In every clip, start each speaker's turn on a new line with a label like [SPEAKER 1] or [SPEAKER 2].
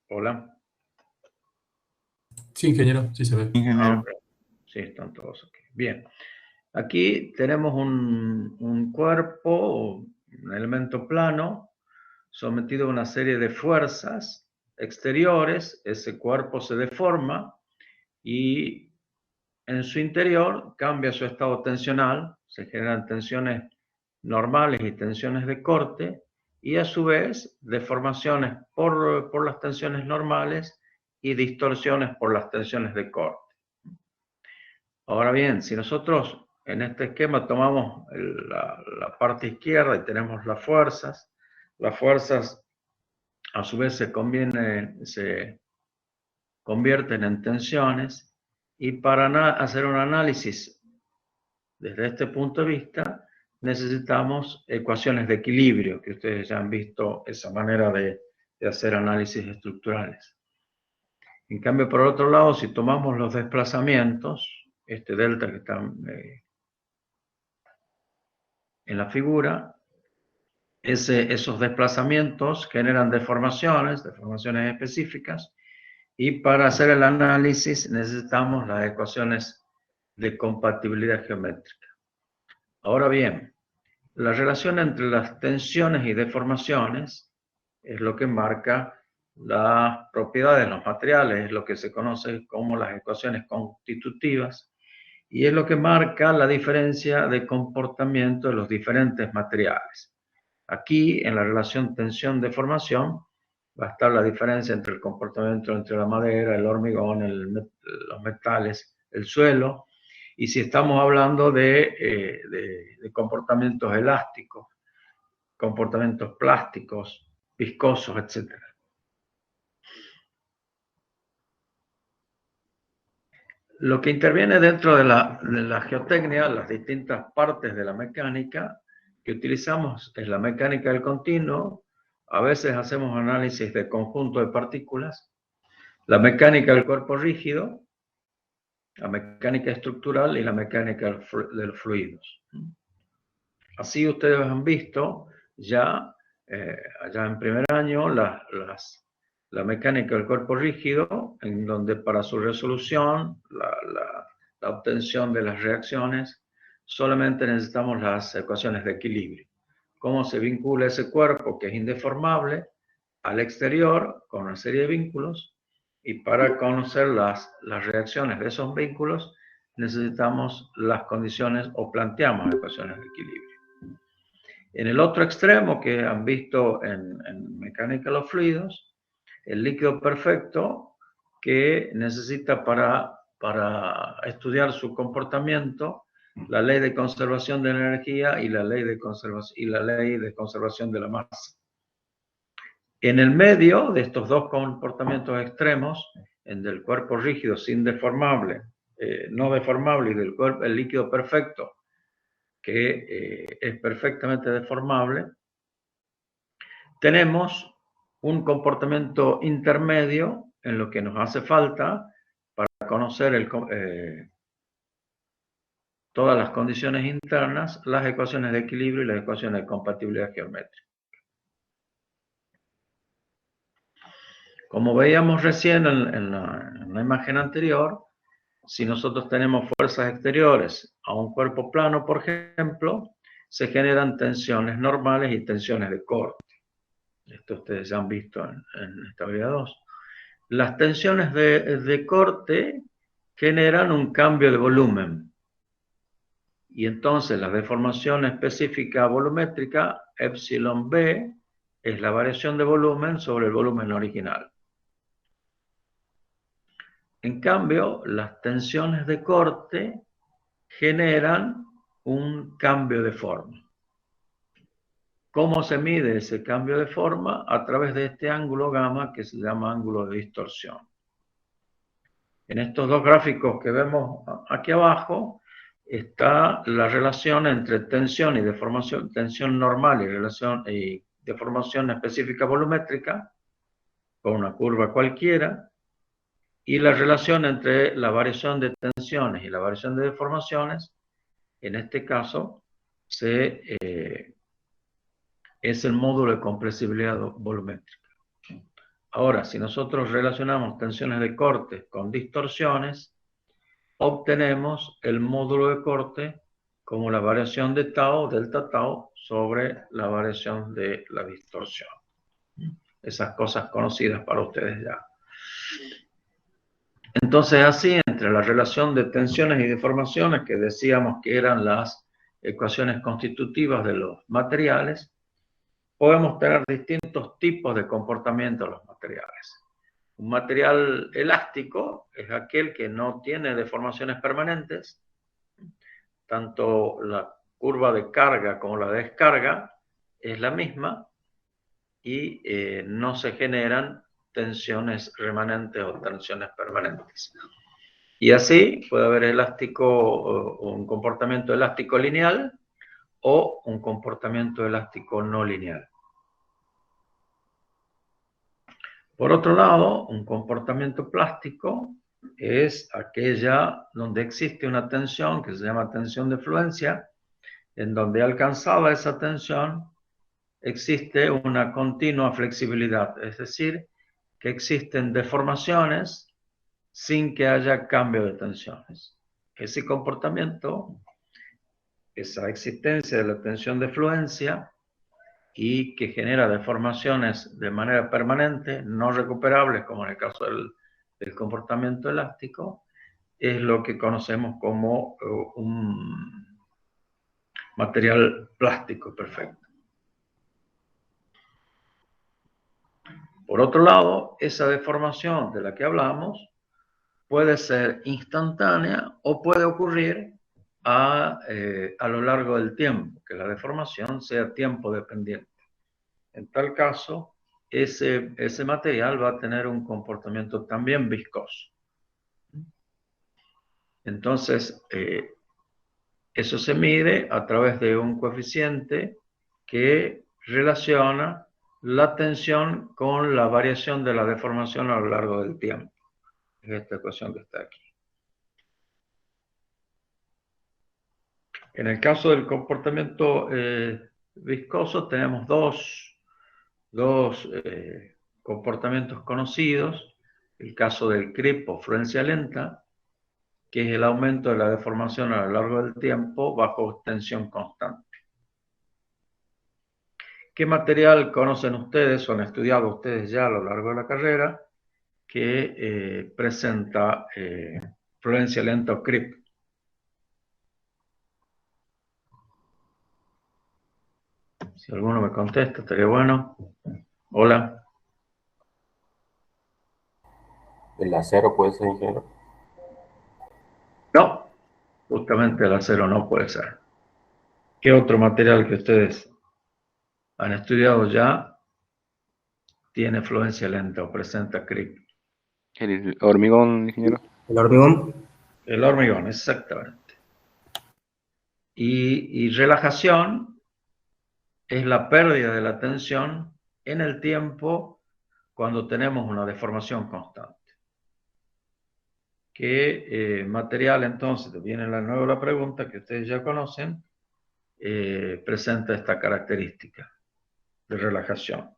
[SPEAKER 1] Hola.
[SPEAKER 2] Sí, ingeniero, sí se ve.
[SPEAKER 3] Ingeniero.
[SPEAKER 1] Ok. Sí, están todos aquí. Bien. Aquí tenemos un cuerpo, un elemento plano, sometido a una serie de fuerzas exteriores. Ese cuerpo se deforma y en su interior cambia su estado tensional, se generan tensiones normales y tensiones de corte, y a su vez deformaciones por las tensiones normales y distorsiones por las tensiones de corte. Ahora bien, si nosotros en este esquema tomamos la parte izquierda y tenemos las fuerzas a su vez se convierten en tensiones, y para hacer un análisis desde este punto de vista necesitamos ecuaciones de equilibrio, que ustedes ya han visto esa manera de hacer análisis estructurales. En cambio, por otro lado, si tomamos los desplazamientos, este delta que está en la figura, esos desplazamientos generan deformaciones específicas, y para hacer el análisis necesitamos las ecuaciones de compatibilidad geométrica. Ahora bien, la relación entre las tensiones y deformaciones es lo que marca las propiedades de los materiales, es lo que se conoce como las ecuaciones constitutivas, y es lo que marca la diferencia de comportamiento de los diferentes materiales. Aquí, en la relación tensión-deformación, va a estar la diferencia entre el comportamiento entre la madera, el hormigón, los metales, el suelo, y si estamos hablando de comportamientos elásticos, comportamientos plásticos, viscosos, etc. Lo que interviene dentro de la geotecnia, las distintas partes de la mecánica que utilizamos es la mecánica del continuo. A veces hacemos análisis de conjunto de partículas, la mecánica del cuerpo rígido, la mecánica estructural y la mecánica de los fluidos. Así ustedes han visto ya, allá en primer año, la mecánica del cuerpo rígido, en donde para su resolución, la obtención de las reacciones, solamente necesitamos las ecuaciones de equilibrio. Cómo se vincula ese cuerpo, que es indeformable, al exterior con una serie de vínculos, y para conocer las reacciones de esos vínculos necesitamos las condiciones o planteamos ecuaciones de equilibrio. En el otro extremo que han visto en mecánica de los fluidos, el líquido perfecto, que necesita para estudiar su comportamiento la ley de conservación de la energía y la ley de conservación de la masa. En el medio de estos dos comportamientos extremos, en del cuerpo rígido sin deformable, no deformable, y el líquido perfecto, que es perfectamente deformable, tenemos un comportamiento intermedio en lo que nos hace falta para conocer todas las condiciones internas, las ecuaciones de equilibrio y las ecuaciones de compatibilidad geométrica. Como veíamos recién en la imagen anterior, si nosotros tenemos fuerzas exteriores a un cuerpo plano, por ejemplo, se generan tensiones normales y tensiones de corte. Esto ustedes ya han visto en estabilidad 2. Las tensiones de corte generan un cambio de volumen. Y entonces la deformación específica volumétrica, epsilon B, es la variación de volumen sobre el volumen original. En cambio, las tensiones de corte generan un cambio de forma. ¿Cómo se mide ese cambio de forma? A través de este ángulo gamma que se llama ángulo de distorsión. En estos dos gráficos que vemos aquí abajo está la relación entre tensión y deformación, tensión normal y deformación específica volumétrica, con una curva cualquiera, y la relación entre la variación de tensiones y la variación de deformaciones, en este caso, es el módulo de compresibilidad volumétrica. Ahora, si nosotros relacionamos tensiones de corte con distorsiones, obtenemos el módulo de corte como la variación de tau, delta tau, sobre la variación de la distorsión. Esas cosas conocidas para ustedes ya. Entonces, así, entre la relación de tensiones y deformaciones, que decíamos que eran las ecuaciones constitutivas de los materiales, podemos tener distintos tipos de comportamiento de los materiales. Un material elástico es aquel que no tiene deformaciones permanentes, tanto la curva de carga como la de descarga es la misma y no se generan tensiones remanentes o tensiones permanentes. Y así puede haber un comportamiento elástico lineal o un comportamiento elástico no lineal. Por otro lado, un comportamiento plástico es aquella donde existe una tensión que se llama tensión de fluencia, en donde alcanzada esa tensión existe una continua flexibilidad, es decir, que existen deformaciones sin que haya cambio de tensiones. Ese comportamiento, esa existencia de la tensión de fluencia y que genera deformaciones de manera permanente, no recuperables, como en el caso del comportamiento elástico, es lo que conocemos como un material plástico perfecto. Por otro lado, esa deformación de la que hablamos puede ser instantánea o puede ocurrir a lo largo del tiempo, que la deformación sea tiempo dependiente. En tal caso, ese material va a tener un comportamiento también viscoso. Entonces, eso se mide a través de un coeficiente que relaciona la tensión con la variación de la deformación a lo largo del tiempo. Es esta ecuación que está aquí. En el caso del comportamiento viscoso tenemos dos comportamientos conocidos. El caso del creep o fluencia lenta, que es el aumento de la deformación a lo largo del tiempo bajo tensión constante. ¿Qué material conocen ustedes o han estudiado ustedes ya a lo largo de la carrera que presenta fluencia lenta o creep? Si alguno me contesta, estaría bueno. Hola.
[SPEAKER 2] ¿El acero puede ser, ingeniero?
[SPEAKER 1] No, justamente el acero no puede ser. ¿Qué otro material que ustedes han estudiado ya tiene fluencia lenta o presenta creep?
[SPEAKER 3] El hormigón, ingeniero.
[SPEAKER 2] ¿El hormigón?
[SPEAKER 1] El hormigón, exactamente. Y relajación es la pérdida de la tensión en el tiempo cuando tenemos una deformación constante. ¿Qué material entonces, viene nuevo la pregunta que ustedes ya conocen, presenta esta característica de relajación?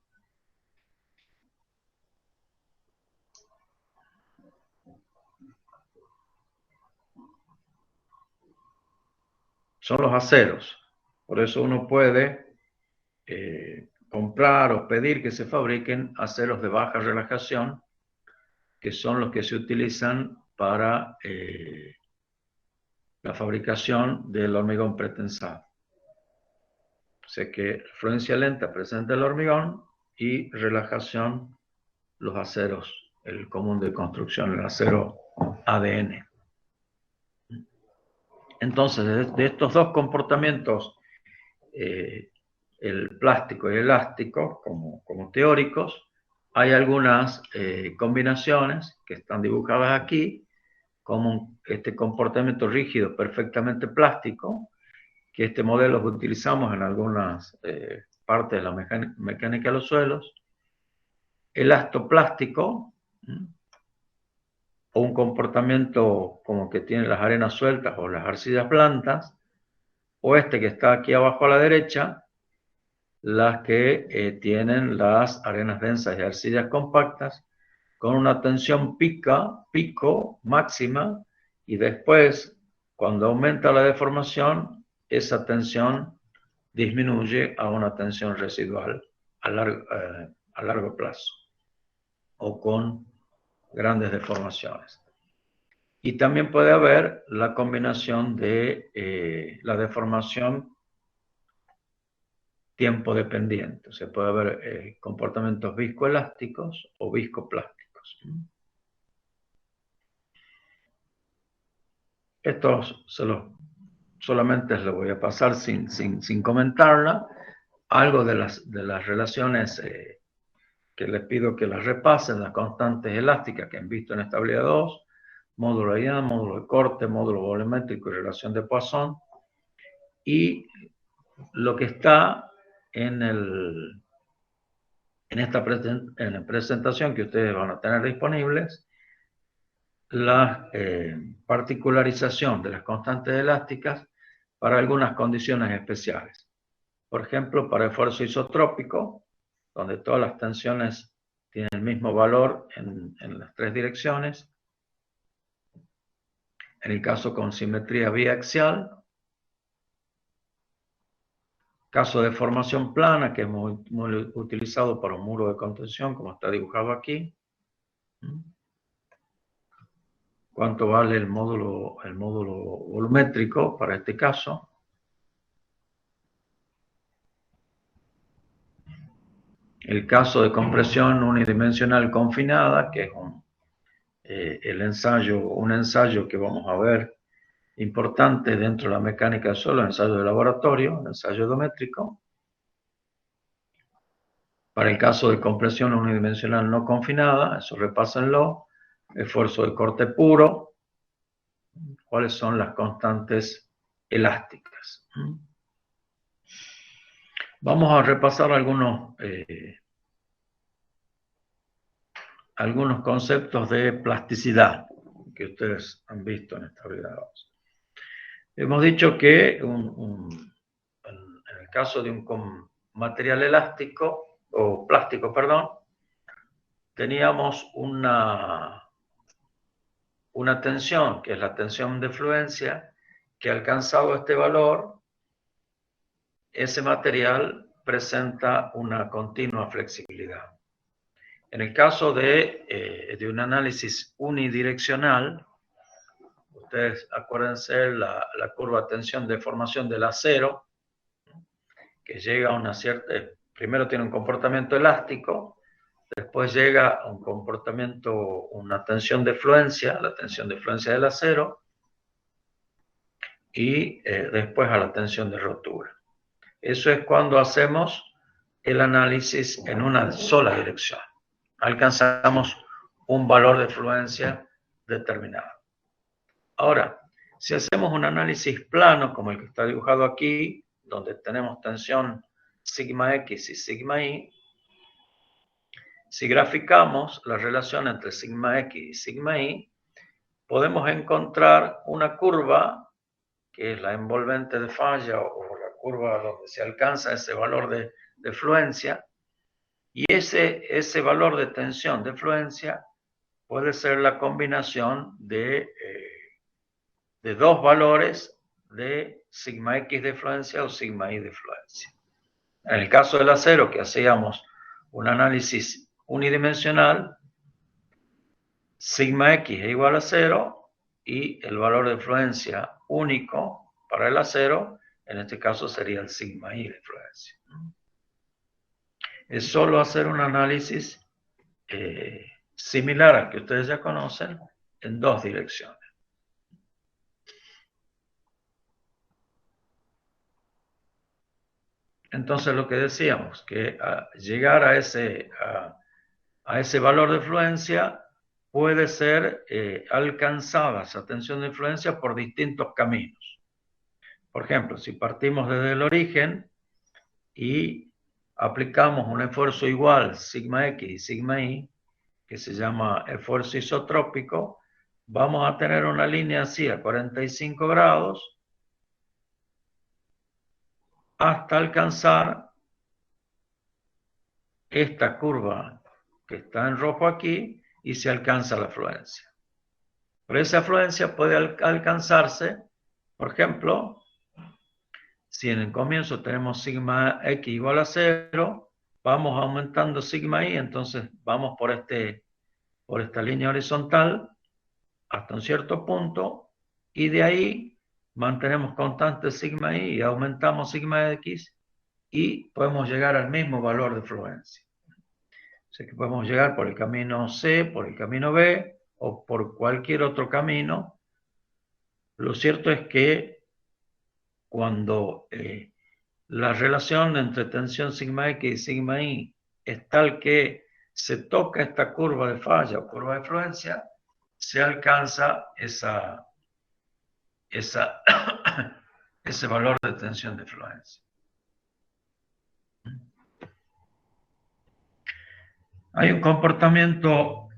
[SPEAKER 1] Son los aceros. Por eso uno puede comprar o pedir que se fabriquen aceros de baja relajación, que son los que se utilizan para la fabricación del hormigón pretensado. O sea que fluencia lenta presenta el hormigón y relajación los aceros, el común de construcción, el acero ADN. Entonces, de estos dos comportamientos, el plástico y el elástico, como teóricos, hay algunas combinaciones que están dibujadas aquí, como este comportamiento rígido perfectamente plástico, que este modelo que utilizamos en algunas partes de la mecánica de los suelos, elastoplástico, o un comportamiento como que tiene las arenas sueltas o las arcillas blandas, o este que está aquí abajo a la derecha, las que tienen las arenas densas y arcillas compactas con una tensión pico máxima, y después, cuando aumenta la deformación, esa tensión disminuye a una tensión residual a largo plazo o con grandes deformaciones. Y también puede haber la combinación de la deformación tiempo dependiente. O sea, puede haber comportamientos viscoelásticos o viscoplásticos. Estos solamente les voy a pasar sin comentarla. Algo de las relaciones que les pido que las repasen, las constantes elásticas que han visto en estabilidad 2, módulo de Young, módulo de corte, módulo volumétrico y relación de Poisson. Y lo que está en esta presentación que ustedes van a tener disponibles, la particularización de las constantes elásticas para algunas condiciones especiales. Por ejemplo, para esfuerzo isotrópico, donde todas las tensiones tienen el mismo valor en las tres direcciones. En el caso con simetría biaxial. Caso de formación plana, que es muy utilizado para un muro de contención, como está dibujado aquí. ¿Cuánto vale el módulo volumétrico para este caso? El caso de compresión unidimensional confinada, que es un ensayo que vamos a ver importante dentro de la mecánica del suelo, ensayo de laboratorio, ensayo isométrico. Para el caso de compresión unidimensional no confinada, eso repásenlo. Esfuerzo de corte puro. ¿Cuáles son las constantes elásticas? Vamos a repasar algunos conceptos de plasticidad que ustedes han visto en estabilidad 2. Hemos dicho que en el caso de un material elástico, o plástico, perdón, teníamos una tensión, que es la tensión de fluencia, que alcanzado este valor, ese material presenta una continua flexibilidad. En el caso de un análisis unidireccional, ustedes acuérdense la curva de tensión de formación del acero, que llega a una cierta, primero tiene un comportamiento elástico, después llega a un comportamiento, una tensión de fluencia, la tensión de fluencia del acero, y después a la tensión de rotura. Eso es cuando hacemos el análisis en una sola dirección. Alcanzamos un valor de fluencia determinado. Ahora, si hacemos un análisis plano, como el que está dibujado aquí, donde tenemos tensión sigma X y sigma Y, si graficamos la relación entre sigma X y sigma Y, podemos encontrar una curva, que es la envolvente de falla, o la curva donde se alcanza ese valor de fluencia, y ese valor de tensión de fluencia puede ser la combinación de dos valores de sigma X de fluencia o sigma Y de fluencia. En el caso del acero, que hacíamos un análisis unidimensional, sigma X es igual a 0 y el valor de fluencia único para el acero, en este caso sería el sigma Y de fluencia. Es solo hacer un análisis similar al que ustedes ya conocen en dos direcciones. Entonces lo que decíamos, que llegar a ese valor de fluencia puede ser alcanzada esa tensión de influencia por distintos caminos. Por ejemplo, si partimos desde el origen y aplicamos un esfuerzo igual sigma X y sigma Y, que se llama esfuerzo isotrópico, vamos a tener una línea así a 45 grados hasta alcanzar esta curva que está en rojo aquí y se alcanza la afluencia. Pero esa afluencia puede alcanzarse, por ejemplo, si en el comienzo tenemos sigma x igual a 0, vamos aumentando sigma y, entonces vamos por esta línea horizontal hasta un cierto punto, y de ahí mantenemos constante sigma y aumentamos sigma x, y podemos llegar al mismo valor de fluencia. O sea que podemos llegar por el camino C, por el camino B, o por cualquier otro camino. Lo cierto es que cuando la relación entre tensión sigma x y sigma y es tal que se toca esta curva de falla o curva de fluencia, se alcanza ese valor de tensión de fluencia. Hay un comportamiento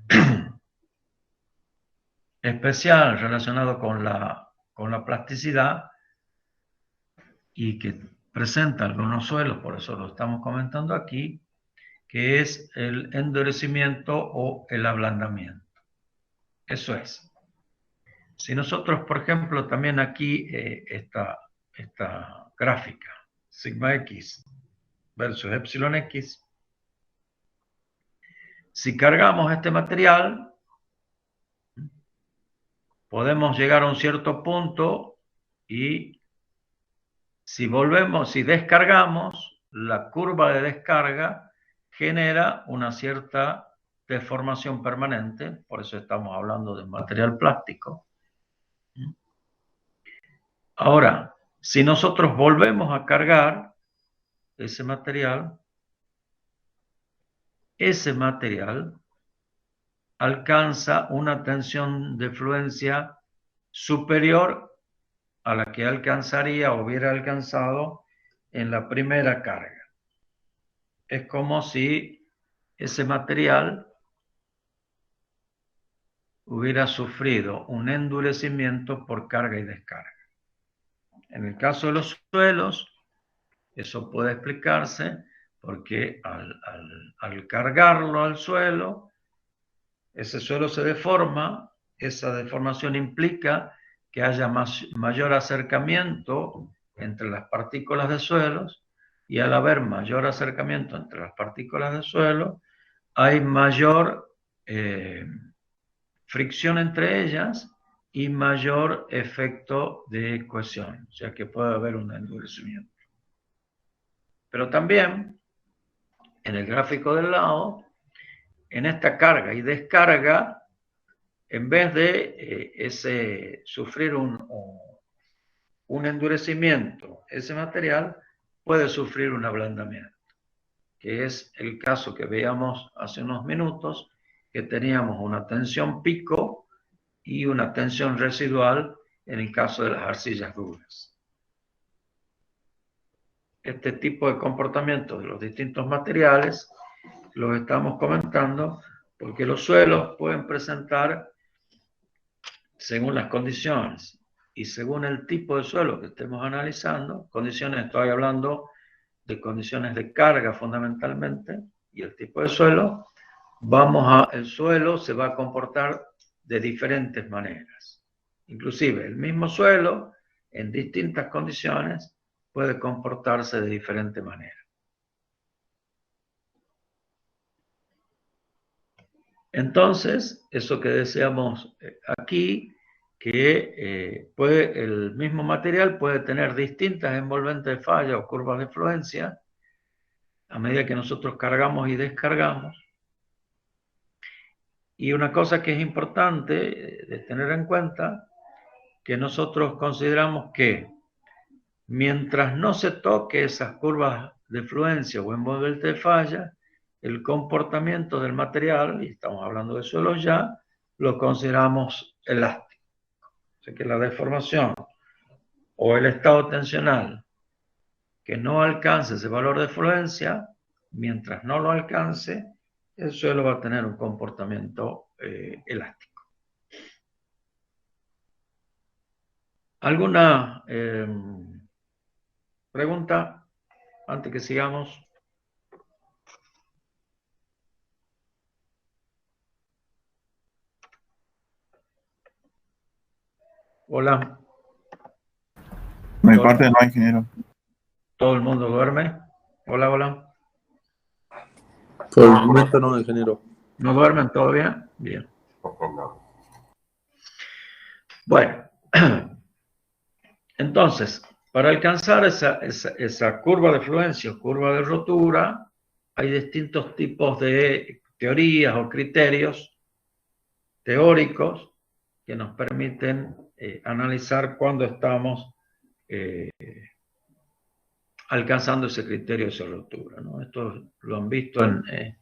[SPEAKER 1] especial relacionado con la plasticidad y que presenta algunos suelos, por eso lo estamos comentando aquí, que es el endurecimiento o el ablandamiento. Eso es. Si nosotros, por ejemplo, también aquí esta gráfica, sigma x versus epsilon x, si cargamos este material, podemos llegar a un cierto punto y si descargamos, la curva de descarga genera una cierta deformación permanente, por eso estamos hablando de material plástico. Ahora, si nosotros volvemos a cargar ese material alcanza una tensión de fluencia superior a la que alcanzaría o hubiera alcanzado en la primera carga. Es como si ese material hubiera sufrido un endurecimiento por carga y descarga. En el caso de los suelos, eso puede explicarse porque al cargarlo al suelo, ese suelo se deforma, esa deformación implica que haya mayor acercamiento entre las partículas de suelos, y al haber mayor acercamiento entre las partículas de suelo, hay mayor fricción entre ellas y mayor efecto de cohesión, o sea que puede haber un endurecimiento. Pero también, en el gráfico del lado, en esta carga y descarga, en vez de sufrir un endurecimiento, ese material puede sufrir un ablandamiento, que es el caso que veíamos hace unos minutos, que teníamos una tensión pico y una tensión residual en el caso de las arcillas duras. Este tipo de comportamiento de los distintos materiales los estamos comentando porque los suelos pueden presentar, según las condiciones y según el tipo de suelo que estemos analizando, condiciones, estoy hablando de condiciones de carga fundamentalmente, y el tipo de suelo, el suelo se va a comportar de diferentes maneras. Inclusive el mismo suelo, en distintas condiciones, puede comportarse de diferente manera. Entonces, eso que deseamos aquí, que el mismo material puede tener distintas envolventes de falla o curvas de fluencia a medida que nosotros cargamos y descargamos. Y una cosa que es importante de tener en cuenta, que nosotros consideramos que mientras no se toque esas curvas de fluencia o envolvente de falla, el comportamiento del material, y estamos hablando de suelos ya, lo consideramos elástico. O sea que la deformación o el estado tensional que no alcance ese valor de fluencia, mientras no lo alcance, el suelo va a tener un comportamiento elástico. ¿Alguna pregunta antes que sigamos? Hola.
[SPEAKER 4] Mi parte no, ingeniero.
[SPEAKER 1] ¿Todo el mundo duerme? Hola, hola.
[SPEAKER 5] Por el momento no, ingeniero.
[SPEAKER 1] ¿No duermen? ¿Todo bien? Bien.
[SPEAKER 2] No.
[SPEAKER 1] Bueno, entonces, para alcanzar esa curva de fluencia o curva de rotura, hay distintos tipos de teorías o criterios teóricos que nos permiten analizar cuándo estamos alcanzando ese criterio de rotura, ¿no? Esto lo han visto en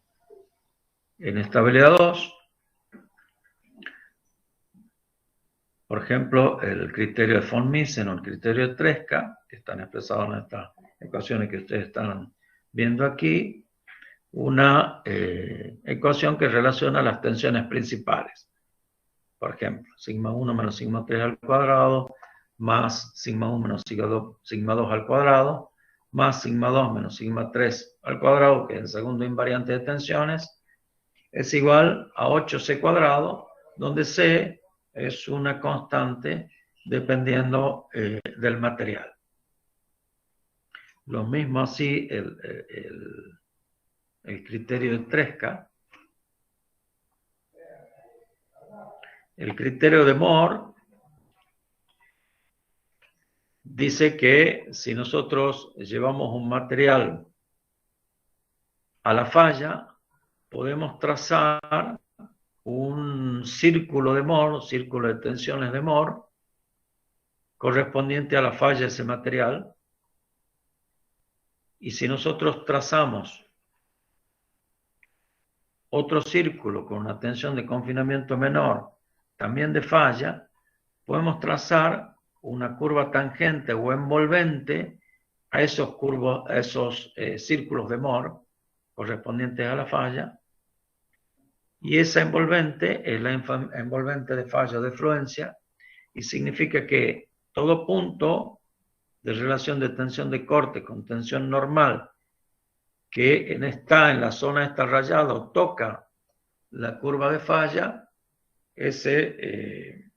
[SPEAKER 1] estabilidad 2. Por ejemplo, el criterio de von Mises o el criterio de Tresca, que están expresados en estas ecuaciones que ustedes están viendo aquí, una ecuación que relaciona las tensiones principales. Por ejemplo, sigma 1 menos sigma 3 al cuadrado, más sigma 1 menos sigma 2 al cuadrado, más sigma 2 menos sigma 3 al cuadrado, que es el segundo invariante de tensiones, es igual a 8c cuadrado, donde c es una constante dependiendo del material. Lo mismo así el criterio de Tresca. El criterio de Moore dice que si nosotros llevamos un material a la falla, podemos trazar un círculo de Moore, círculo de tensiones de Moore, correspondiente a la falla de ese material. Y si nosotros trazamos otro círculo con una tensión de confinamiento menor, también de falla, podemos trazar una curva tangente o envolvente a esos círculos de Moore correspondientes a la falla, y esa envolvente es la envolvente de falla de fluencia, y significa que todo punto de relación de tensión de corte con tensión normal que está en la zona esta rayada o toca la curva de falla, ese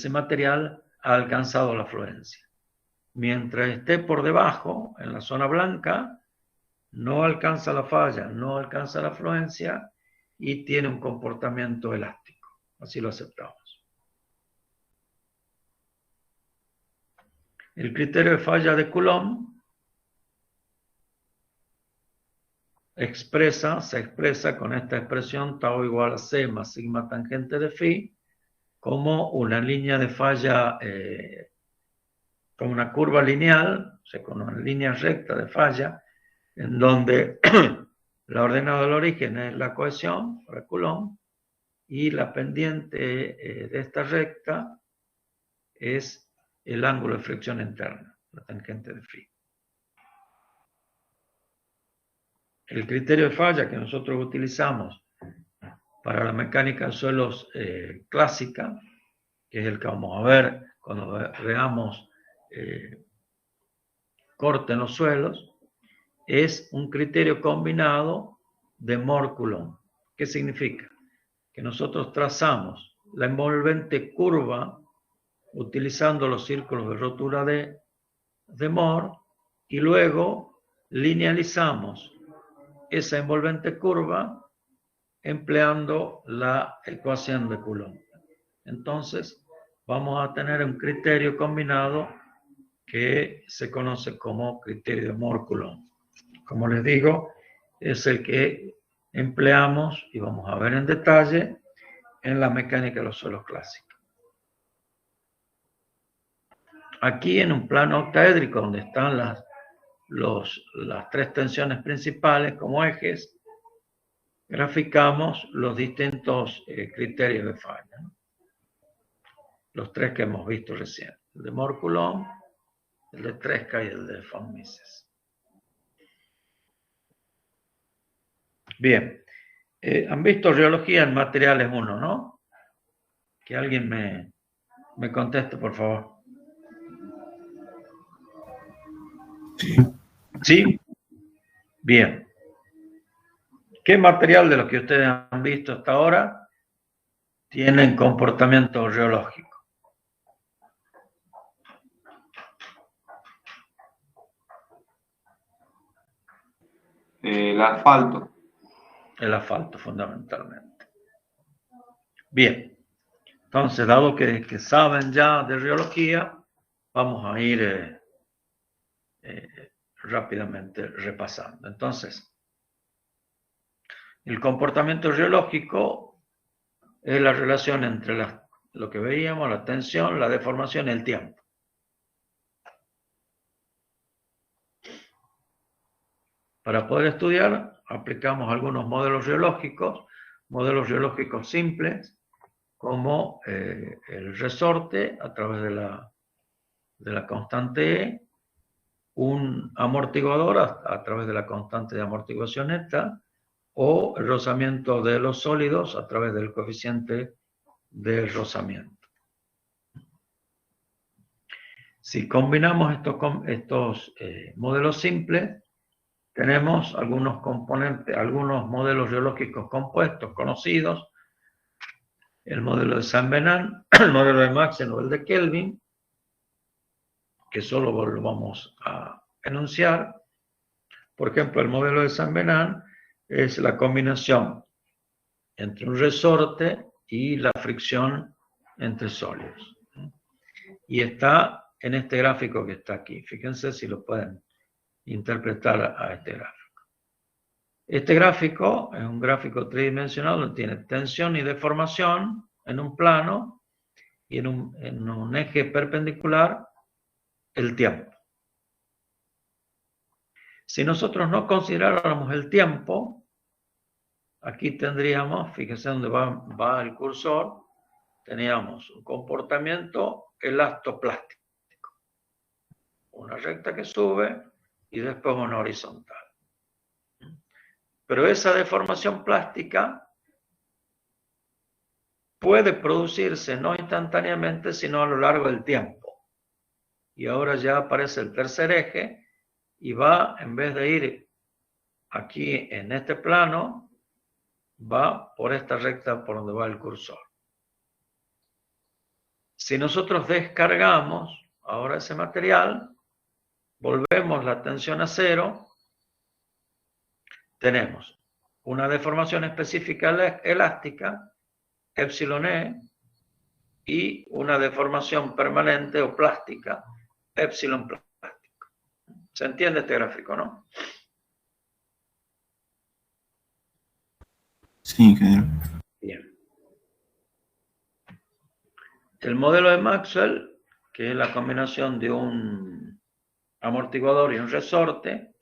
[SPEAKER 1] material ha alcanzado la fluencia. Mientras esté por debajo, en la zona blanca, no alcanza la falla, no alcanza la fluencia y tiene un comportamiento elástico. Así lo aceptamos. El criterio de falla de Coulomb se expresa con esta expresión tau igual a c más sigma tangente de phi como una línea de falla, como una curva lineal, o sea, con una línea recta de falla, en donde la ordenada del origen es la cohesión, para Coulomb, y la pendiente de esta recta es el ángulo de fricción interna, la tangente de phi. El criterio de falla que nosotros utilizamos para la mecánica de suelos clásica, que es el que vamos a ver cuando veamos corte en los suelos, es un criterio combinado de Moore-Coulomb. ¿Qué significa? Que nosotros trazamos la envolvente curva utilizando los círculos de rotura de Moore y luego linealizamos esa envolvente curva empleando la ecuación de Coulomb. Entonces, vamos a tener un criterio combinado que se conoce como criterio de Moore-Coulomb. Como les digo, es el que empleamos, y vamos a ver en detalle, en la mecánica de los suelos clásicos. Aquí en un plano octaédrico, donde están las tres tensiones principales como ejes, graficamos los distintos criterios de falla, ¿no? Los tres que hemos visto recién, el de Moore-Coulomb, el de Tresca y el de von Mises. Bien, han visto rheología en materiales 1, ¿no? Que alguien me conteste, por favor.
[SPEAKER 4] Sí.
[SPEAKER 1] ¿Sí? Bien. ¿Qué material de los que ustedes han visto hasta ahora tienen comportamiento rheológico?
[SPEAKER 6] El asfalto.
[SPEAKER 1] El asfalto, fundamentalmente. Bien. Entonces, dado que saben ya de riología, vamos a ir rápidamente repasando. Entonces, el comportamiento riológico es la relación entre lo que veíamos, la tensión, la deformación y el tiempo. Para poder estudiar, aplicamos algunos modelos riológicos simples, como el resorte a través de la constante E, un amortiguador a través de la constante de amortiguación eta, o el rozamiento de los sólidos a través del coeficiente de rozamiento. Si combinamos estos modelos simples, tenemos algunos componentes, algunos modelos riológicos compuestos conocidos, el modelo de Saint-Venant, el modelo de Maxwell o el de Kelvin, que solo lo vamos a enunciar. Por ejemplo, el modelo de Saint-Venant es la combinación entre un resorte y la fricción entre sólidos. Y está en este gráfico que está aquí. Fíjense si lo pueden interpretar a este gráfico. Este gráfico es un gráfico tridimensional donde tiene tensión y deformación en un plano y en un eje perpendicular el tiempo. Si nosotros no consideráramos el tiempo, aquí tendríamos, fíjense dónde va el cursor, teníamos un comportamiento elastoplástico. Una recta que sube y después una horizontal. Pero esa deformación plástica puede producirse no instantáneamente, sino a lo largo del tiempo. Y ahora ya aparece el tercer eje y va, en vez de ir aquí en este plano, va por esta recta por donde va el cursor. Si nosotros descargamos ahora ese material, volvemos la tensión a cero, tenemos una deformación específica elástica, epsilon E, y una deformación permanente o plástica, epsilon plástico. ¿Se entiende este gráfico, no?
[SPEAKER 4] Sí, ingeniero.
[SPEAKER 1] Bien. El modelo de Maxwell, que es la combinación de un amortiguador y un resorte,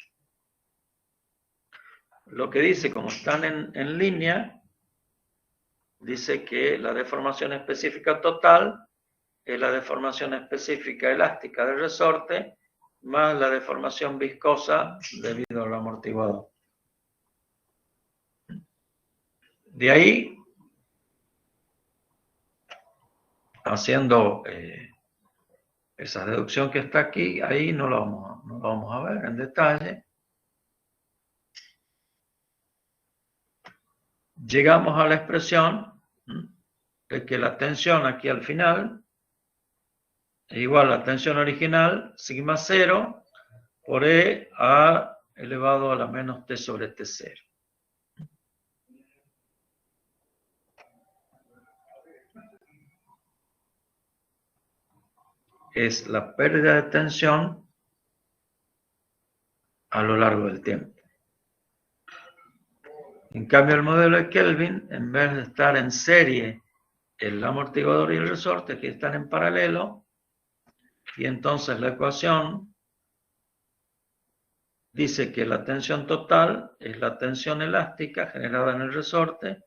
[SPEAKER 1] lo que dice, como están en línea, dice que la deformación específica total es la deformación específica elástica del resorte más la deformación viscosa debido al amortiguador. De ahí, haciendo esa deducción que está aquí, ahí no lo vamos a ver en detalle. Llegamos a la expresión de que la tensión aquí al final es igual a la tensión original, sigma 0, por E a elevado a la menos T sobre T0. Es la pérdida de tensión a lo largo del tiempo. En cambio, el modelo de Kelvin, en vez de estar en serie el amortiguador y el resorte, aquí están en paralelo, y entonces la ecuación dice que la tensión total es la tensión elástica generada en el resorte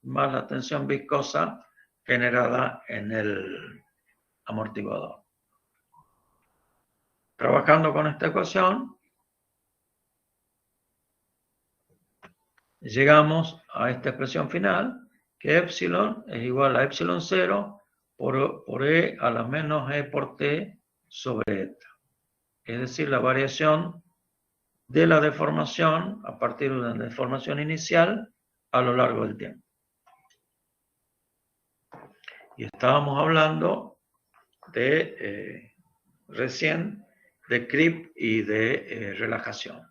[SPEAKER 1] más la tensión viscosa generada en el amortiguador. Trabajando con esta ecuación, llegamos a esta expresión final, que epsilon es igual a epsilon 0 por E a la menos E por T sobre eta. Es decir, la variación de la deformación a partir de una deformación inicial a lo largo del tiempo. Y estábamos hablando de recién de creep y de relajación.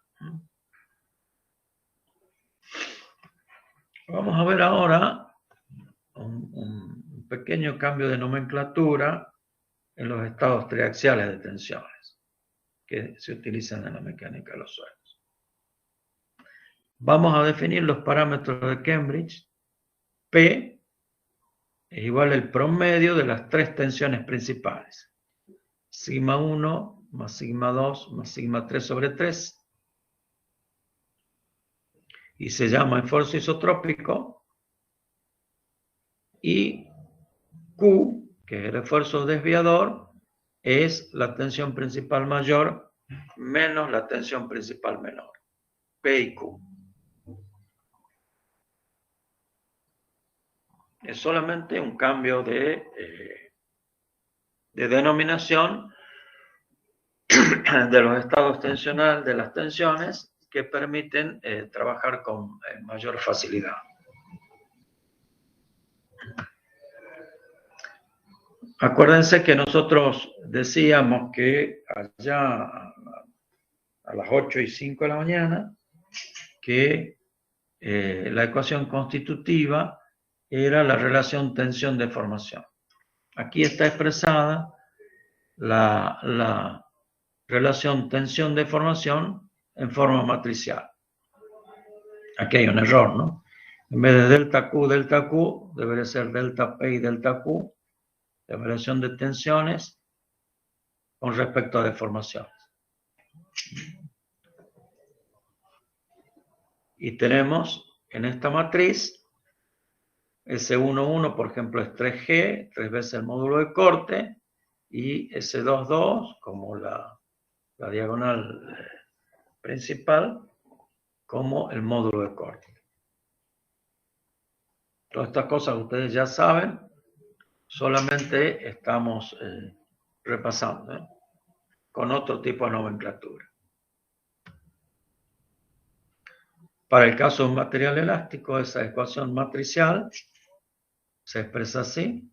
[SPEAKER 1] Vamos a ver ahora un pequeño cambio de nomenclatura en los estados triaxiales de tensiones que se utilizan en la mecánica de los suelos. Vamos a definir los parámetros de Cambridge. P es igual al promedio de las tres tensiones principales. Sigma 1 más sigma 2 más sigma 3 sobre 3. Y se llama esfuerzo isotrópico. Y Q, que es el esfuerzo desviador, es la tensión principal mayor menos la tensión principal menor. P y Q. Es solamente un cambio de denominación de los estados tensionales, de las tensiones, que permiten trabajar con mayor facilidad. Acuérdense que nosotros decíamos que allá a las 8:05 de la mañana, que la ecuación constitutiva era la relación tensión-deformación. Aquí está expresada la relación tensión-deformación en forma matricial. Aquí hay un error, ¿no? En vez de delta Q, debería ser delta P y delta Q, la relación de tensiones con respecto a deformaciones. Y tenemos en esta matriz, S11, por ejemplo, es 3G, 3 veces el módulo de corte, y S22, como la diagonal principal, como el módulo de corte. Todas estas cosas ustedes ya saben, solamente estamos repasando, con otro tipo de nomenclatura. Para el caso de un material elástico, esa ecuación matricial se expresa así: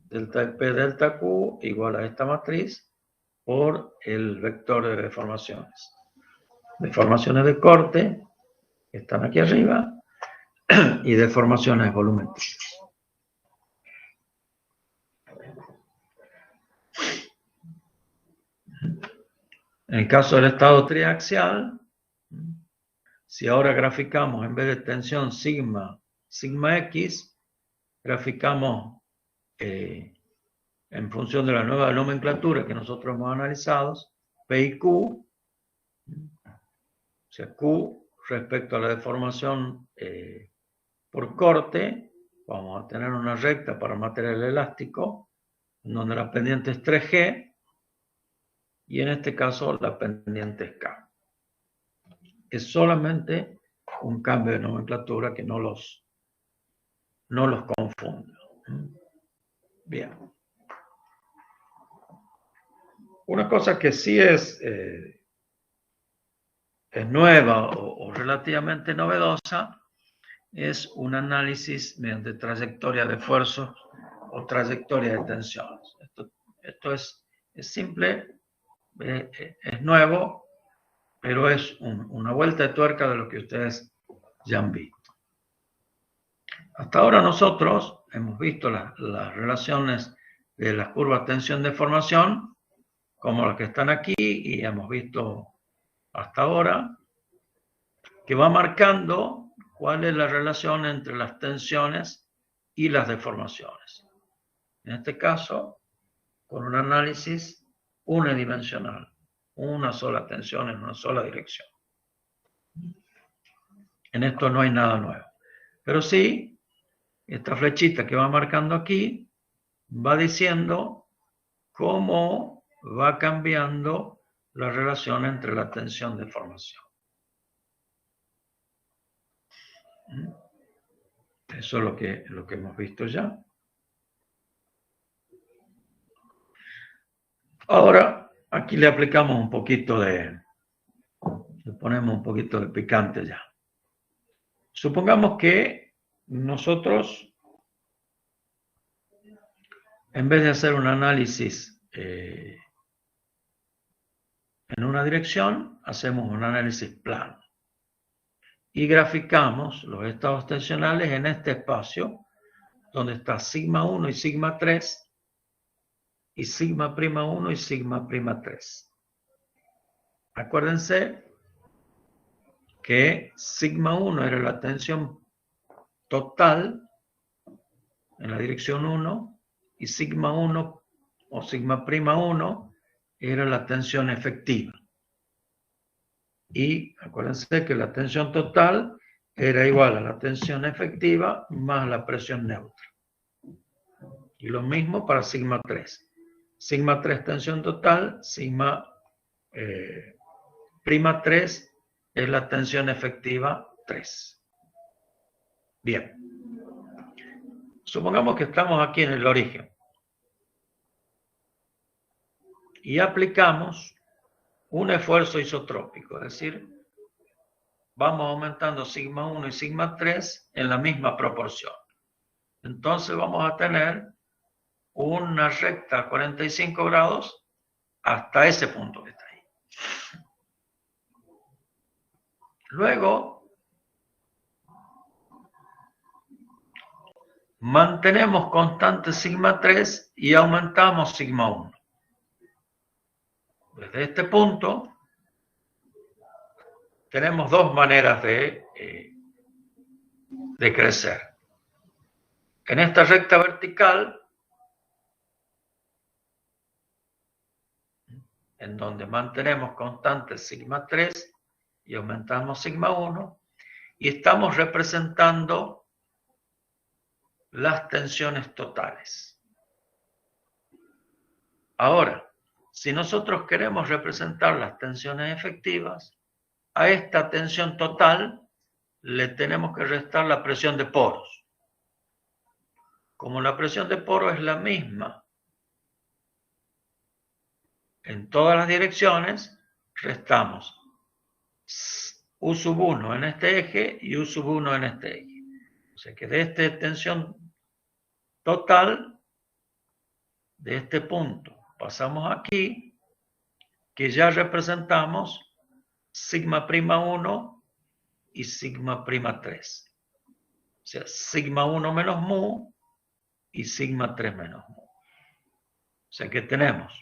[SPEAKER 1] delta P delta Q igual a esta matriz por el vector de deformaciones. Deformaciones de corte, que están aquí arriba, y deformaciones volumétricas. En el caso del estado triaxial, si ahora graficamos, en vez de tensión sigma X, graficamos en función de la nueva nomenclatura que nosotros hemos analizado, P y Q, o sea, Q respecto a la deformación por corte, vamos a tener una recta para material elástico, donde la pendiente es 3G, y en este caso la pendiente es K. Es solamente un cambio de nomenclatura que no los confunda. Bien. Una cosa que sí es nueva o relativamente novedosa es un análisis mediante trayectoria de esfuerzos o trayectoria de tensiones. Esto es simple, es nuevo, pero es una vuelta de tuerca de lo que ustedes ya han visto. Hasta ahora nosotros hemos visto las relaciones de las curvas tensión-deformación, como las que están aquí, y hemos visto hasta ahora que va marcando cuál es la relación entre las tensiones y las deformaciones. En este caso, con un análisis unidimensional, una sola tensión en una sola dirección. En esto no hay nada nuevo. Pero sí, esta flechita que va marcando aquí va diciendo cómo va cambiando la relación entre la tensión y deformación. Eso es lo que hemos visto ya. Ahora, aquí le aplicamos un poquito le ponemos un poquito de picante ya. Supongamos que nosotros, en vez de hacer un análisis en una dirección, hacemos un análisis plano. y graficamos los estados tensionales en este espacio donde está sigma 1 y sigma 3 y sigma prima 1 y sigma prima 3. Acuérdense que sigma 1 era la tensión total en la dirección 1 y sigma 1 o sigma prima 1 era la tensión efectiva. Y acuérdense que la tensión total era igual a la tensión efectiva más la presión neutra. Y lo mismo para sigma 3. Sigma 3 tensión total, sigma prima 3 es la tensión efectiva 3. Bien. Supongamos que estamos aquí en el origen. Y aplicamos un esfuerzo isotrópico, es decir, vamos aumentando sigma 1 y sigma 3 en la misma proporción. Entonces vamos a tener una recta a 45 grados hasta ese punto que está ahí. Luego, mantenemos constante sigma 3 y aumentamos sigma 1. Desde este punto, tenemos dos maneras de crecer. En esta recta vertical, en donde mantenemos constante sigma 3 y aumentamos sigma 1, y estamos representando las tensiones totales. Ahora, si nosotros queremos representar las tensiones efectivas, a esta tensión total le tenemos que restar la presión de poros. Como la presión de poros es la misma en todas las direcciones, restamos U sub 1 en este eje y U sub 1 en este eje. O sea que de esta tensión total, de este punto, pasamos aquí, que ya representamos sigma prima 1 y sigma prima 3. O sea, sigma 1 menos mu y sigma 3 menos mu. O sea que tenemos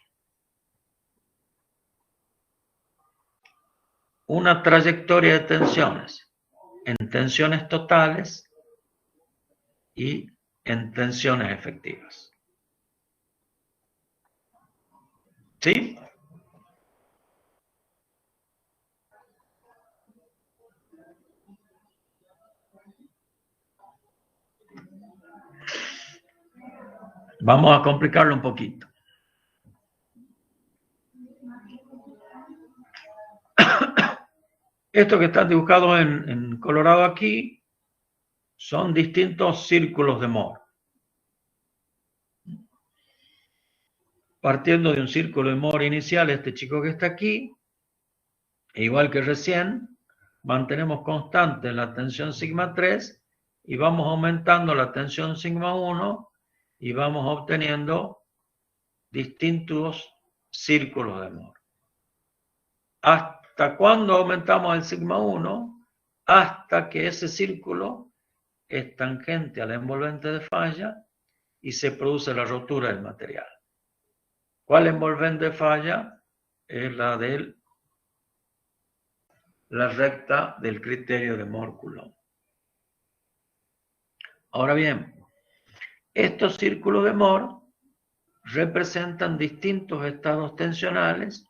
[SPEAKER 1] una trayectoria de tensiones en tensiones totales y en tensiones efectivas. ¿Sí? Vamos a complicarlo un poquito. Esto que está dibujado en colorado aquí son distintos círculos de Mohr. Partiendo de un círculo de Mohr inicial, este chico que está aquí, igual que recién, mantenemos constante la tensión sigma 3 y vamos aumentando la tensión sigma 1 y vamos obteniendo distintos círculos de Mohr. ¿Hasta cuándo aumentamos el sigma 1? Hasta que ese círculo es tangente a la envolvente de falla y se produce la rotura del material. ¿Cuál envolvente de falla? Es la de la recta del criterio de Mohr-Coulomb. Ahora bien, estos círculos de Mohr representan distintos estados tensionales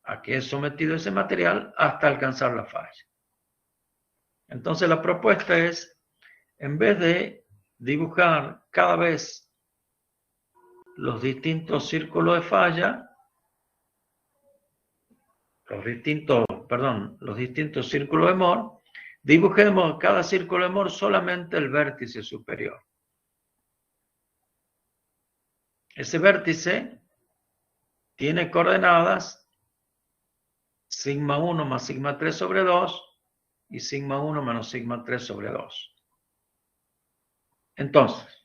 [SPEAKER 1] a que es sometido ese material hasta alcanzar la falla. Entonces la propuesta es, en vez de dibujar cada vez los distintos círculos de falla, los distintos círculos de Mohr, dibujemos cada círculo de Mohr solamente el vértice superior. Ese vértice tiene coordenadas sigma 1 más sigma 3 sobre 2 y sigma 1 menos sigma 3 sobre 2. Entonces,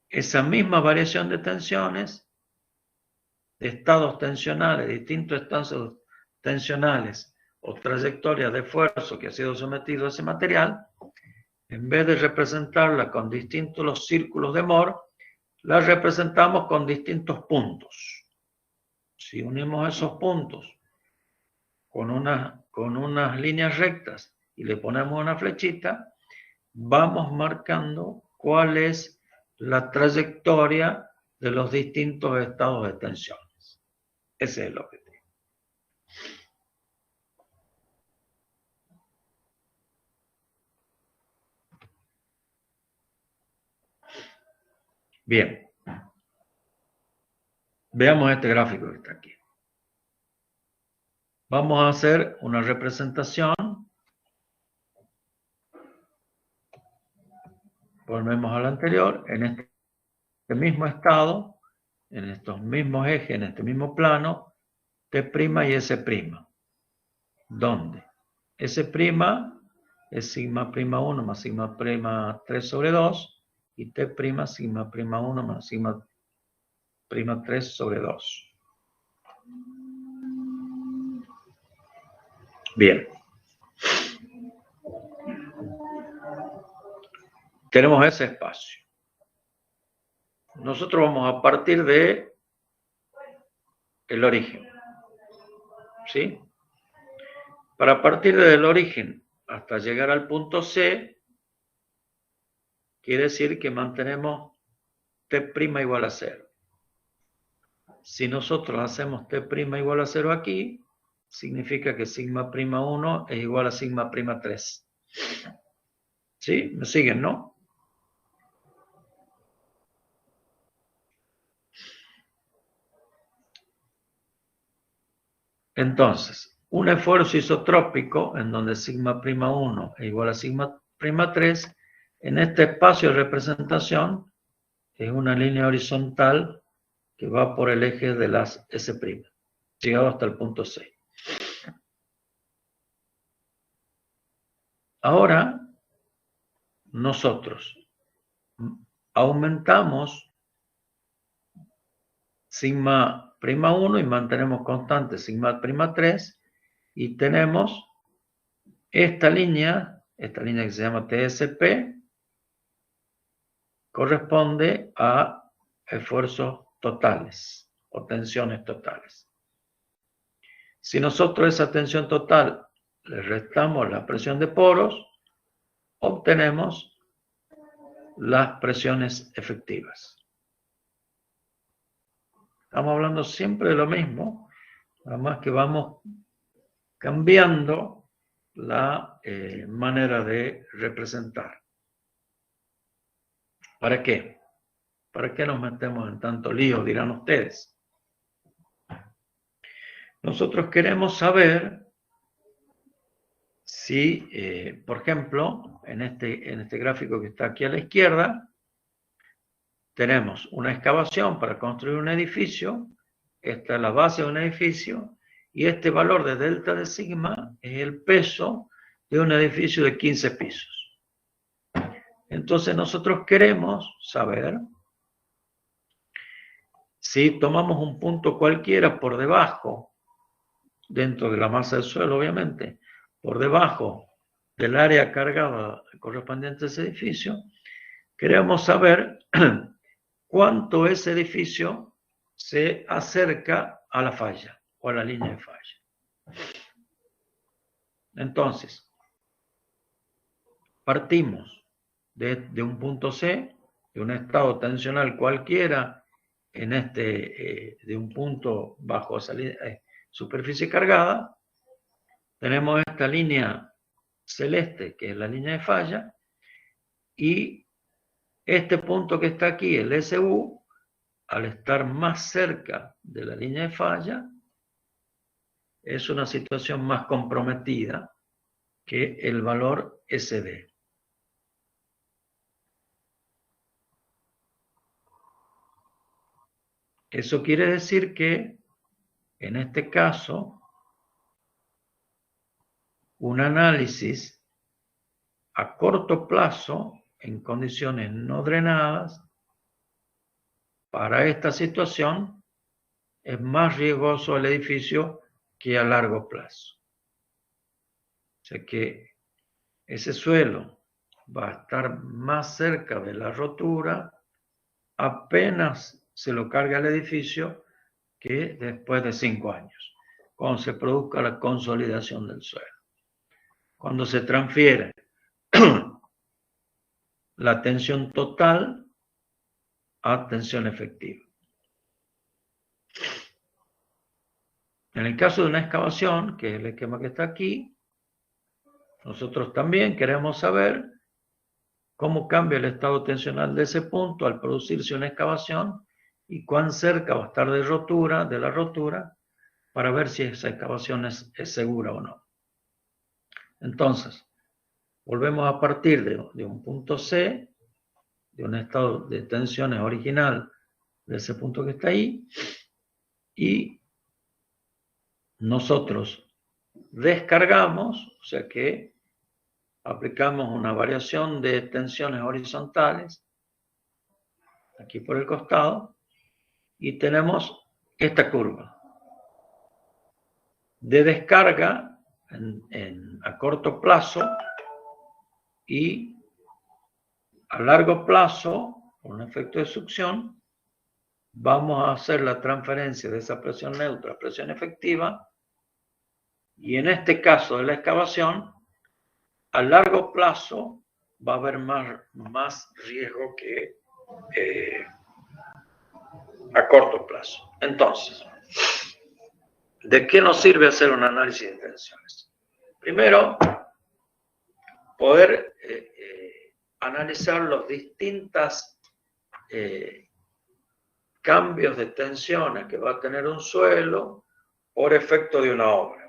[SPEAKER 1] esa misma variación de tensiones, de estados tensionales, distintos estados tensionales o trayectoria de esfuerzo que ha sido sometido a ese material, en vez de representarla con distintos círculos de Moore, la representamos con distintos puntos. Si unimos esos puntos con unas líneas rectas y le ponemos una flechita, vamos marcando cuál es la trayectoria de los distintos estados de tensiones. Ese es el objetivo. Bien. Veamos este gráfico que está aquí. Vamos a hacer una representación. Volvemos al anterior. En este mismo estado, en estos mismos ejes, en este mismo plano, T' y S'. ¿Dónde? S' es sigma prima 1 más sigma prima 3 sobre 2 y T' sigma prima 1 más sigma prima 3 sobre 2. Bien. Tenemos ese espacio. Nosotros vamos a partir de el origen. ¿Sí? Para partir del origen hasta llegar al punto C, quiere decir que mantenemos T' igual a 0. Si nosotros hacemos T' igual a 0 aquí, significa que sigma prima 1 es igual a sigma prima 3. ¿Sí? ¿Me siguen, no? Entonces, un esfuerzo isotrópico en donde sigma prima 1 es igual a sigma prima 3, en este espacio de representación es una línea horizontal que va por el eje de las S', llegado hasta el punto C. Ahora, nosotros aumentamos sigma prima 1 y mantenemos constante sigma prima 3 y tenemos esta línea que se llama TSP, corresponde a esfuerzos totales o tensiones totales. Si nosotros a esa tensión total le restamos la presión de poros, obtenemos las presiones efectivas. Estamos hablando siempre de lo mismo, nada más que vamos cambiando la manera de representar. ¿Para qué? ¿Para qué nos metemos en tanto lío, dirán ustedes? Nosotros queremos saber si, por ejemplo, en este gráfico que está aquí a la izquierda, tenemos una excavación para construir un edificio, esta es la base de un edificio, y este valor de delta de sigma es el peso de un edificio de 15 pisos. Entonces nosotros queremos saber si tomamos un punto cualquiera por debajo, dentro de la masa del suelo obviamente, por debajo del área cargada correspondiente a ese edificio, queremos saber cuánto ese edificio se acerca a la falla o a la línea de falla. Entonces, partimos de un punto C, de un estado tensional cualquiera, de un punto bajo superficie cargada. Tenemos esta línea celeste, que es la línea de falla, y este punto que está aquí, el SU, al estar más cerca de la línea de falla, es una situación más comprometida que el valor SD. Eso quiere decir que, en este caso, un análisis a corto plazo, en condiciones no drenadas, para esta situación, es más riesgoso el edificio que a largo plazo. O sea que ese suelo va a estar más cerca de la rotura apenas se lo carga el edificio que después de 5 años, cuando se produzca la consolidación del suelo. Cuando se transfiere la tensión total a tensión efectiva. En el caso de una excavación, que es el esquema que está aquí, nosotros también queremos saber cómo cambia el estado tensional de ese punto al producirse una excavación y cuán cerca va a estar de la rotura para ver si esa excavación es segura o no. Entonces, volvemos a partir de un punto C, de un estado de tensiones original de ese punto que está ahí, y nosotros descargamos, o sea que aplicamos una variación de tensiones horizontales aquí por el costado y tenemos esta curva de descarga a corto plazo y a largo plazo, por un efecto de succión, vamos a hacer la transferencia de esa presión neutra a presión efectiva y en este caso de la excavación, a largo plazo va a haber más riesgo que a corto plazo. Entonces, ¿de qué nos sirve hacer un análisis de tensiones? Primero, poder analizar los distintos cambios de tensiones que va a tener un suelo por efecto de una obra.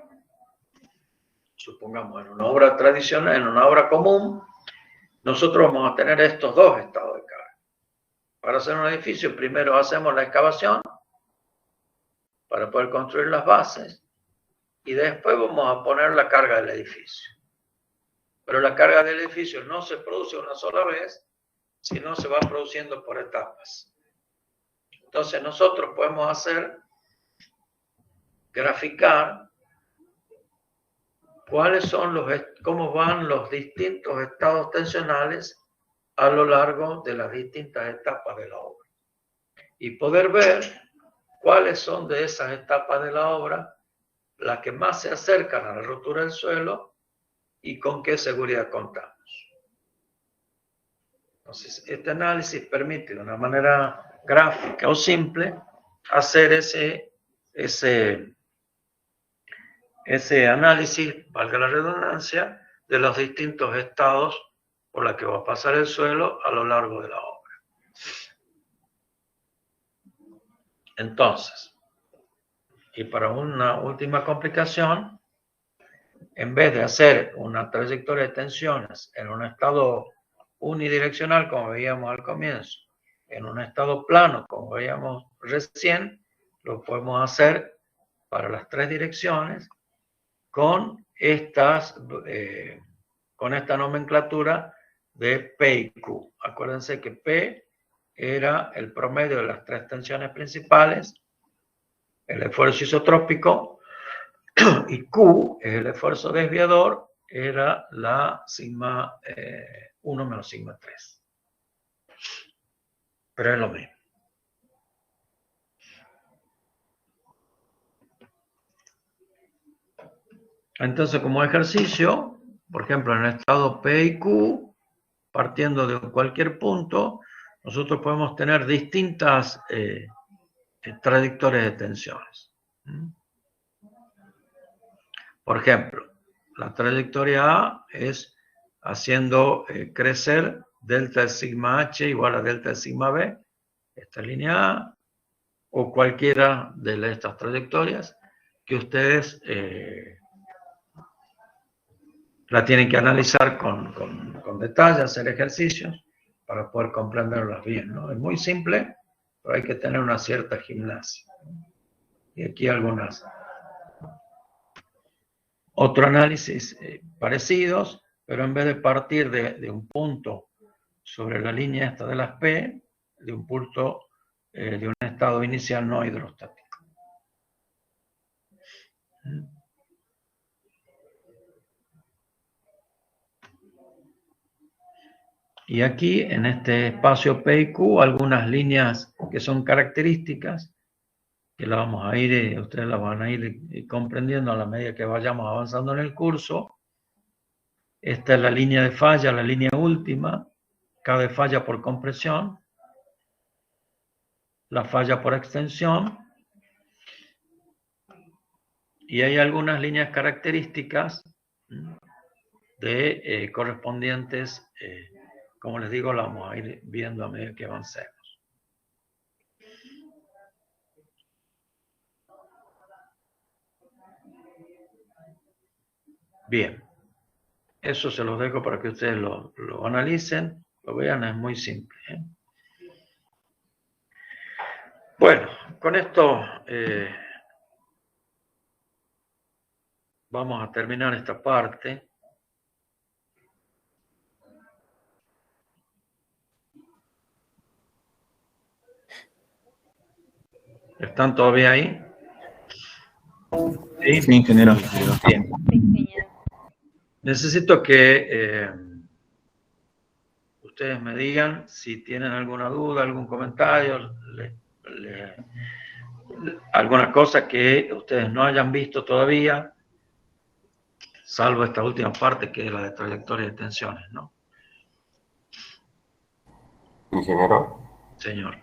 [SPEAKER 1] Supongamos en una obra tradicional, en una obra común, nosotros vamos a tener estos dos estados de carga. Para hacer un edificio, primero hacemos la excavación para poder construir las bases y después vamos a poner la carga del edificio. Pero la carga del edificio no se produce una sola vez, sino se va produciendo por etapas. Entonces nosotros podemos graficar cómo van los distintos estados tensionales a lo largo de las distintas etapas de la obra. Y poder ver cuáles son de esas etapas de la obra las que más se acercan a la rotura del suelo y con qué seguridad contamos. Entonces, este análisis permite de una manera gráfica o simple hacer ese análisis, valga la redundancia, de los distintos estados por los que va a pasar el suelo a lo largo de la obra. Entonces, y para una última complicación, en vez de hacer una trayectoria de tensiones en un estado unidireccional, como veíamos al comienzo, en un estado plano, como veíamos recién, lo podemos hacer para las tres direcciones con esta nomenclatura de P y Q. Acuérdense que P era el promedio de las tres tensiones principales, el esfuerzo isotrópico, y Q es el esfuerzo desviador, era la sigma 1 menos sigma 3. Pero es lo mismo. Entonces, como ejercicio, por ejemplo, en el estado P y Q, partiendo de cualquier punto, nosotros podemos tener distintas trayectorias de tensiones. Por ejemplo, la trayectoria A es haciendo crecer delta de sigma H igual a delta de sigma B, esta línea A, o cualquiera de estas trayectorias que ustedes la tienen que analizar con detalle, hacer ejercicios para poder comprenderlas bien, ¿no? Es muy simple, pero hay que tener una cierta gimnasia. Y aquí algunas. Otro análisis parecidos, pero en vez de partir de un punto sobre la línea esta de las P, de un punto de un estado inicial no hidrostático. Y aquí, en este espacio P y Q, algunas líneas que son características, que la vamos a ir, ustedes las van a ir comprendiendo a la medida que vayamos avanzando en el curso. Esta es la línea de falla, la línea última, cada falla por compresión, la falla por extensión, y hay algunas líneas características de correspondientes, como les digo, la vamos a ir viendo a medida que avancemos. Bien, eso se los dejo para que ustedes lo analicen, lo vean, es muy simple. Bueno, con esto vamos a terminar esta parte. ¿Están todavía ahí?
[SPEAKER 4] Sí, ingeniero.
[SPEAKER 1] Bien. Necesito que ustedes me digan si tienen alguna duda, algún comentario, alguna cosa que ustedes no hayan visto todavía, salvo esta última parte que es la de trayectoria de tensiones, ¿no?
[SPEAKER 2] Ingeniero,
[SPEAKER 1] Señor.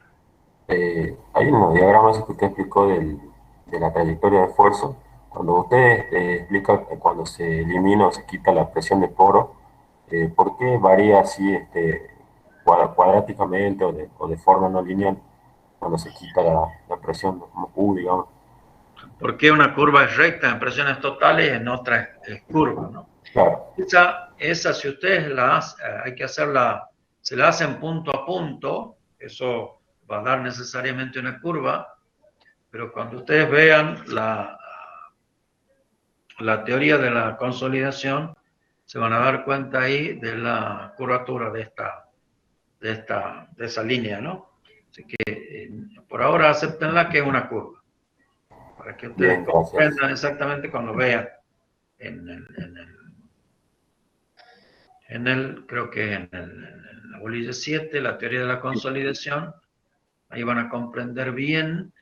[SPEAKER 2] hay unos diagramas que usted explicó de la trayectoria de esfuerzo. Cuando usted explica que cuando se elimina o se quita la presión de poro, ¿por qué varía así cuadráticamente o de forma no lineal cuando se quita la presión como U, digamos?
[SPEAKER 1] ¿Por qué una curva es recta en presiones totales y en otra es curva, ¿no?
[SPEAKER 2] Claro,
[SPEAKER 1] Esa si ustedes hay que hacerla, se la hacen punto a punto, eso va a dar necesariamente una curva, pero cuando ustedes vean la teoría de la consolidación, se van a dar cuenta ahí de la curvatura de esa línea, ¿no? Así que por ahora acéptenla que es una curva, para que ustedes
[SPEAKER 2] bien, gracias.
[SPEAKER 1] comprendan exactamente cuando vean creo que en la bolilla 7, la teoría de la consolidación, ahí van a comprender bien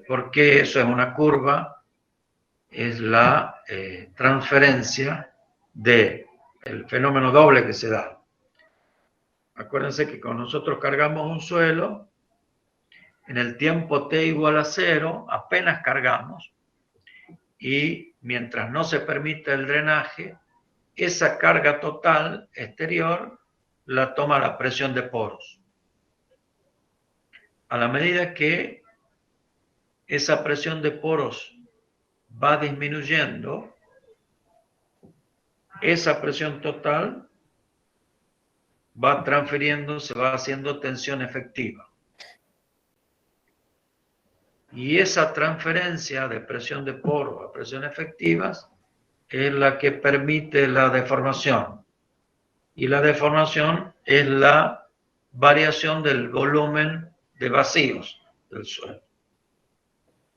[SPEAKER 1] por qué eso es una curva, es la transferencia del fenómeno doble que se da. Acuérdense que cuando nosotros cargamos un suelo, en el tiempo t igual a 0, apenas cargamos, y mientras no se permite el drenaje, esa carga total exterior la toma la presión de poros. A la medida que esa presión de poros va disminuyendo, esa presión total va transfiriendo, se va haciendo tensión efectiva. Y esa transferencia de presión de poro a presión efectivas es la que permite la deformación. Y la deformación es la variación del volumen de vacíos del suelo.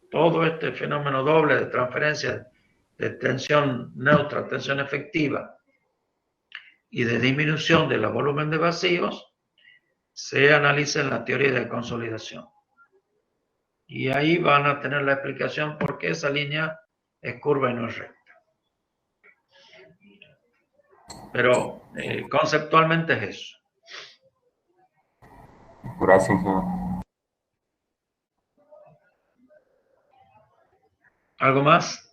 [SPEAKER 1] Todo este fenómeno doble de transferencia de tensión neutra, tensión efectiva y de disminución del volumen de vacíos se analiza en la teoría de consolidación. Y ahí van a tener la explicación por qué esa línea es curva y no es recta. Pero conceptualmente es eso.
[SPEAKER 2] Gracias, ingeniero.
[SPEAKER 1] ¿Algo más?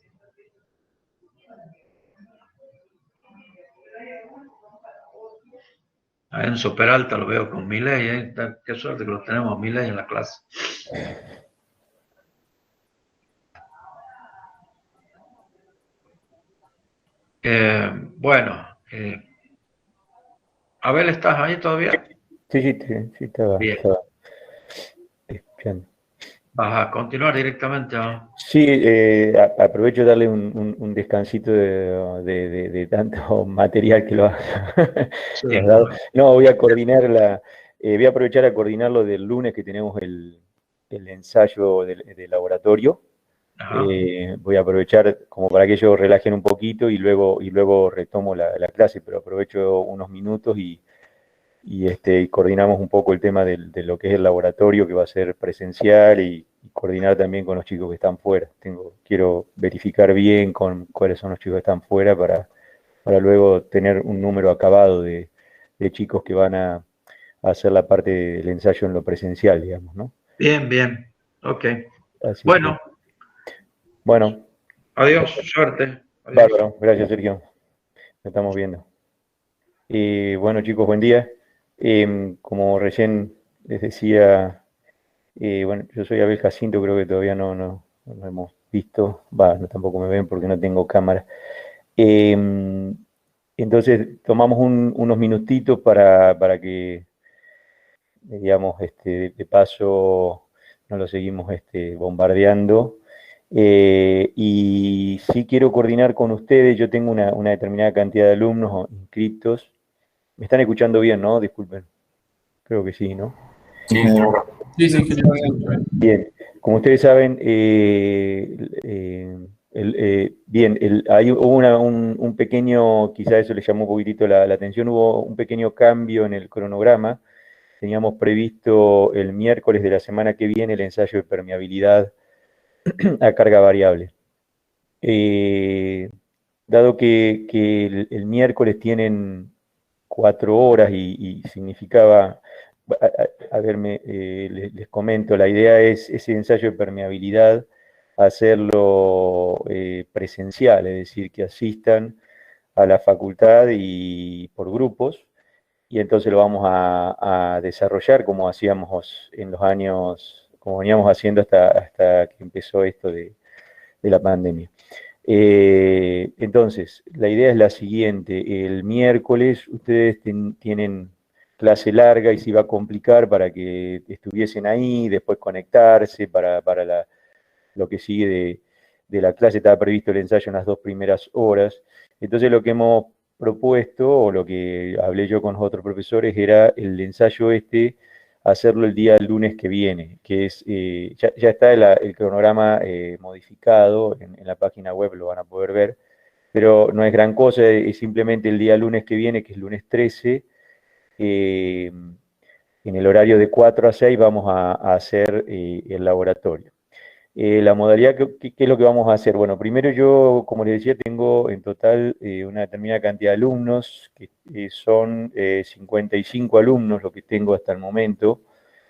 [SPEAKER 1] A Enzo Peralta lo veo con Milei, qué suerte que lo tenemos Milei en la clase. Bueno, Abel, ¿estás ahí todavía?
[SPEAKER 6] Sí, estaba
[SPEAKER 1] Bien.
[SPEAKER 6] escuchando.
[SPEAKER 1] ¿Vas a continuar directamente?
[SPEAKER 6] Sí, aprovecho de darle un descansito de tanto material que lo has
[SPEAKER 1] Sí.
[SPEAKER 6] dado. No, voy a coordinar voy a aprovechar a coordinar lo del lunes que tenemos el ensayo de laboratorio. Voy a aprovechar como para que ellos relajen un poquito y luego retomo la clase, pero aprovecho unos minutos y y coordinamos un poco el tema de lo que es el laboratorio, que va a ser presencial, y coordinar también con los chicos que están fuera. Quiero verificar bien con cuáles son los chicos que están fuera para luego tener un número acabado de chicos que van a hacer la parte del ensayo en lo presencial, digamos, ¿no?
[SPEAKER 1] Bien, bien. Ok.
[SPEAKER 6] Así
[SPEAKER 1] Bueno,
[SPEAKER 6] bueno,
[SPEAKER 1] adiós, suerte. Adiós.
[SPEAKER 6] bárbaro, gracias, Sergio. Nos estamos viendo. Bueno, chicos, buen día. Como recién les decía, bueno, yo soy Abel Jacinto, creo que todavía no hemos visto, no, tampoco me ven porque no tengo cámara. Entonces, tomamos unos minutitos para que, digamos, de paso no lo seguimos bombardeando. Y sí quiero coordinar con ustedes. Yo tengo una determinada cantidad de alumnos inscritos. ¿Me están escuchando bien, no? Disculpen. Creo que sí, ¿no?
[SPEAKER 2] Sí, ingeniero.
[SPEAKER 4] Sí, sí, ingeniero.
[SPEAKER 6] Bien, como ustedes saben, hubo un pequeño, quizá eso le llamó un poquitito la atención, hubo un pequeño cambio en el cronograma. Teníamos previsto el miércoles de la semana que viene el ensayo de permeabilidad a carga variable. Dado que el miércoles tienen 4 horas y significaba, a ver, les comento, la idea es ese ensayo de permeabilidad hacerlo presencial, es decir, que asistan a la facultad y por grupos, y entonces lo vamos a desarrollar como hacíamos en los años, como veníamos haciendo hasta que empezó esto de la pandemia. Entonces, la idea es la siguiente: el miércoles ustedes tienen clase larga y se iba a complicar para que estuviesen ahí, después conectarse para lo que sigue de la clase. Estaba previsto el ensayo en las 2 primeras horas. Entonces lo que hemos propuesto, o lo que hablé yo con los otros profesores, era el ensayo hacerlo el día lunes que viene, que es, ya está el cronograma modificado en la página web, lo van a poder ver, pero no es gran cosa, es simplemente el día lunes que viene, que es lunes 13, en el horario de 4 a 6 vamos a hacer el laboratorio. La modalidad, ¿qué es lo que vamos a hacer? Bueno, primero yo, como les decía, tengo en total una determinada cantidad de alumnos, que son 55 alumnos lo que tengo hasta el momento,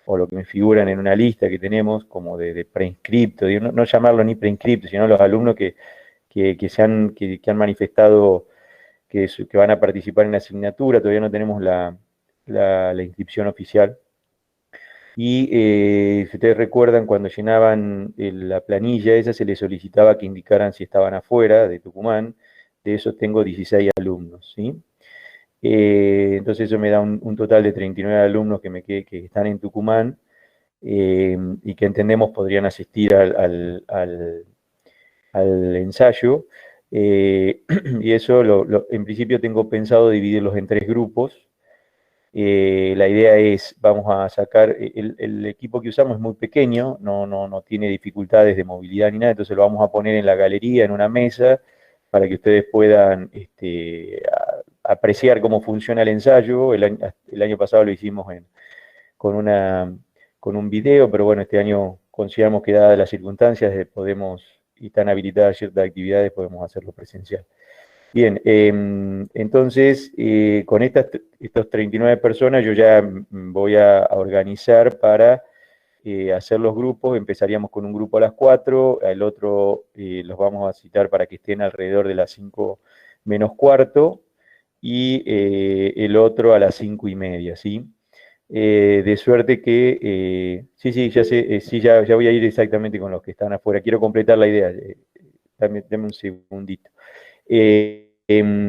[SPEAKER 6] o lo que me figuran en una lista que tenemos como de preinscripto, no llamarlo ni preinscripto, sino los alumnos que han manifestado que van a participar en la asignatura. Todavía no tenemos la inscripción oficial. Y si ustedes recuerdan, cuando llenaban la planilla esa, se les solicitaba que indicaran si estaban afuera de Tucumán. De esos tengo 16 alumnos, ¿sí? Entonces eso me da un total de 39 alumnos que están en Tucumán y que entendemos podrían asistir al ensayo. Y eso en principio tengo pensado dividirlos en 3 grupos. La idea es, vamos a sacar, el equipo que usamos es muy pequeño, no tiene dificultades de movilidad ni nada, entonces lo vamos a poner en la galería, en una mesa, para que ustedes puedan apreciar cómo funciona el ensayo. El año pasado lo hicimos con un video, pero bueno, este año consideramos que dadas las circunstancias y están habilitadas ciertas actividades, podemos hacerlo presencial. Bien, entonces con estas 39 personas yo ya voy a organizar para hacer los grupos. Empezaríamos con un grupo a las 4, el otro los vamos a citar para que estén alrededor de las 5 menos cuarto, y el otro a las 5 y media, ¿sí? De suerte que, sí, ya sé, sí, ya voy a ir exactamente con los que están afuera. Quiero completar la idea, dame un segundito.